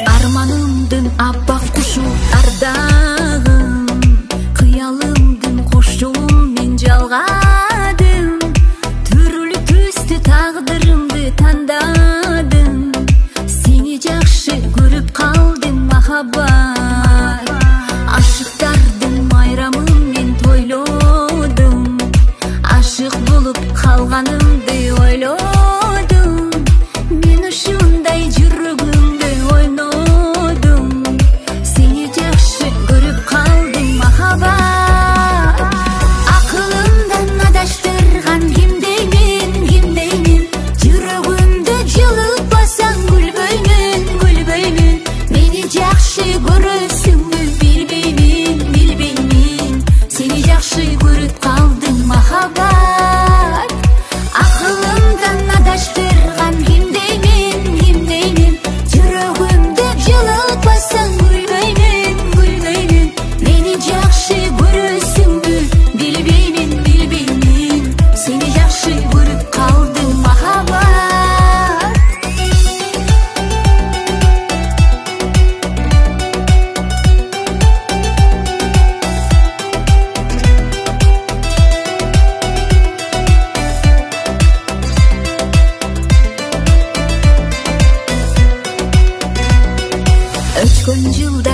Armanımdın abbaq kuşu ardağım, kıyalımdın koşum men jalgadım. Türlü küstü taqdırımdı tandadım, seni jakşı görüp kaldım mahabbat. Aşıqdardın bayramın men toyladım, aşık bulup kalganımdı oyladım. Men uşunday жүрөгүмдө ойнодум, сени жакшы көрүп калдым махаббат. Акылымдан адаштырган кимдеймин, жүрөгүмдө жылытпасаң күлбөймүн. Мени жакшы көрөсүңбү билбеймин, сени жакшы көрүп калдым махаббат. Акылымдан адаштырган Өткөн жылда